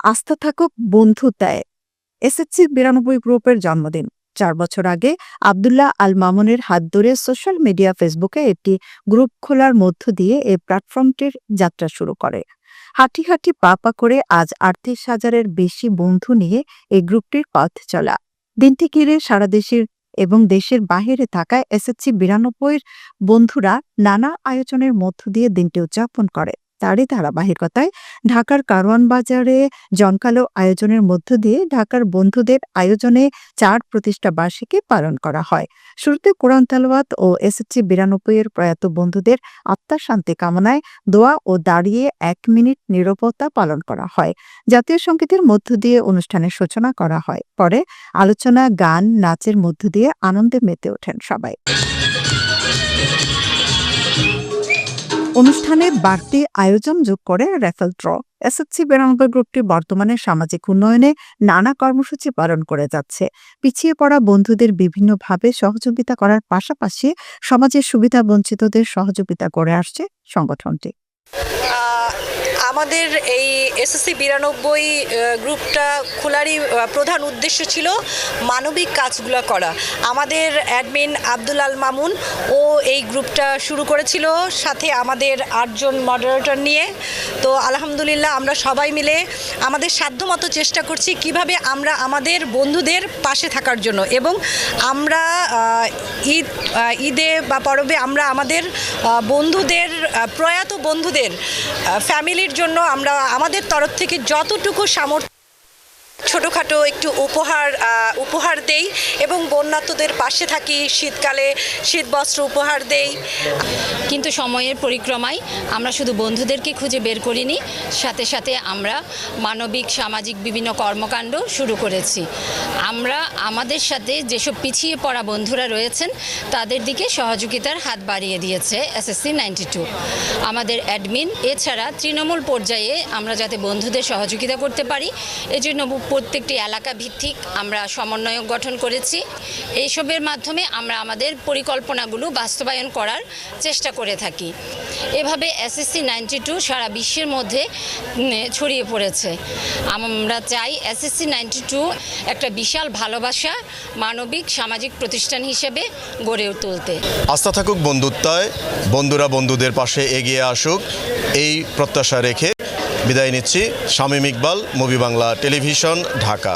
আস্থা থাকুক বন্ধুতায় এসএসসি ৯২ গ্রুপের জন্মদিন। ৪ বছর আগে আব্দুল্লাহ আল মামুনের হাত ধরে সোশ্যাল মিডিয়া ফেসবুকে একটি গ্রুপ খোলার মধ্য দিয়ে এই প্ল্যাটফর্মটির যাত্রা শুরু করে। হাঁটি হাঁটি পা পা করে আজ ৩৮,০০০-এর বেশি বন্ধু নিয়ে এই গ্রুপটির পথ চলা। দিনটি ঘিরে সারা দেশের এবং দেশের বাহিরে থাকা এসএসসি ৯২-এর বন্ধুরা নানা আয়োজনের মধ্য দিয়ে দিনটি উদযাপন করে। তারই ধারাবাহিকতায় ঢাকার কারওয়ান বাজারে জমকালো আয়োজনের মধ্য দিয়ে ঢাকার বন্ধুদের আয়োজনে ৪ প্রতিষ্ঠা বার্ষিকী পালন করা হয়। শুরুতে কোরআন তেলাওয়াত ও এসএসসি ৯২-এর প্রয়াত বন্ধুদের আত্মার শান্তি কামনায় দোয়া ও দাঁড়িয়ে ১ মিনিট নীরবতা পালন করা হয়। জাতীয় সংগীতের মধ্য দিয়ে অনুষ্ঠানের সূচনা করা হয়। পরে আলোচনা, গান, নাচের মধ্য দিয়ে আনন্দে মেতে ওঠেন সবাই। অনুষ্ঠানে বাড়তি আয়োজন যোগ করে রেফেল ড্র। এসএসসি ৯২ গ্রুপটি বর্তমানে সামাজিক উন্নয়নে নানা কর্মসূচি পালন করে যাচ্ছে। পিছিয়ে পড়া বন্ধুদের বিভিন্নভাবে সহযোগিতা করার পাশাপাশি সমাজের সুবিধা বঞ্চিতদের সহযোগিতা করে আসছে সংগঠনটি। আমাদের এই এসএসসি ৯২ গ্রুপটা খোলারই প্রধান উদ্দেশ্য ছিল মানবিক কাজগুলো করা। আমাদের অ্যাডমিন আব্দুল আল মামুন ও এই গ্রুপটা শুরু করেছিল সাথে আমাদের ৮ জন মডারেটর নিয়ে। তো আলহামদুলিল্লাহ আমরা সবাই মিলে আমাদের সাধ্যমতো চেষ্টা করছি কিভাবে আমরা আমাদের বন্ধুদের পাশে থাকার জন্য, এবং আমরা ঈদে বা পরবে আমরা আমাদের বন্ধুদের প্রয়াত বন্ধুদের ফ্যামিলির জন্য আমরা আমাদের তরফ থেকে যতটুকু সামর্থ্য ছোটোখাটো একটু উপহার দেই এবং বন্যার্তদের পাশে থাকি। শীতকালে শীতবস্ত্র উপহার দেই। কিন্তু সময়ের পরিক্রমায় আমরা শুধু বন্ধুদেরকে খুঁজে বের করিনি, সাথে সাথে আমরা মানবিক সামাজিক বিভিন্ন কর্মকাণ্ড শুরু করেছি। আমরা আমাদের সাথে যেসব পিছিয়ে পড়া বন্ধুরা রয়েছেন তাদের দিকে সহযোগিতার হাত বাড়িয়ে দিয়েছে এসএসসি ৯২। আমাদের অ্যাডমিন এছাড়া তৃণমূল পর্যায়ে আমরা যাতে বন্ধুদের সহযোগিতা করতে পারি এজন্য প্রত্যেকটি এলাকা ভিত্তিক আমরা সমন্বয়ক গঠন করেছি। এইসবের মাধ্যমে আমরা আমাদের পরিকল্পনাগুলো বাস্তবায়ন করার চেষ্টা করে থাকি। এভাবে এসএসসি ৯২ সারা বিশ্বের মধ্যে ছড়িয়ে পড়েছে। আমরা চাই এসএসসি ৯২ একটা বিশাল ভালোবাসা মানবিক সামাজিক প্রতিষ্ঠান হিসেবে গড়ে তুলতে। আস্থা থাকুক বন্ধুত্বায়, বন্ধুরা বন্ধুদের পাশে এগিয়ে আসুক, এই প্রত্যাশা রেখে বিদায় নিচ্ছি। Shamim Iqbal, movie Bangla television, Dhaka.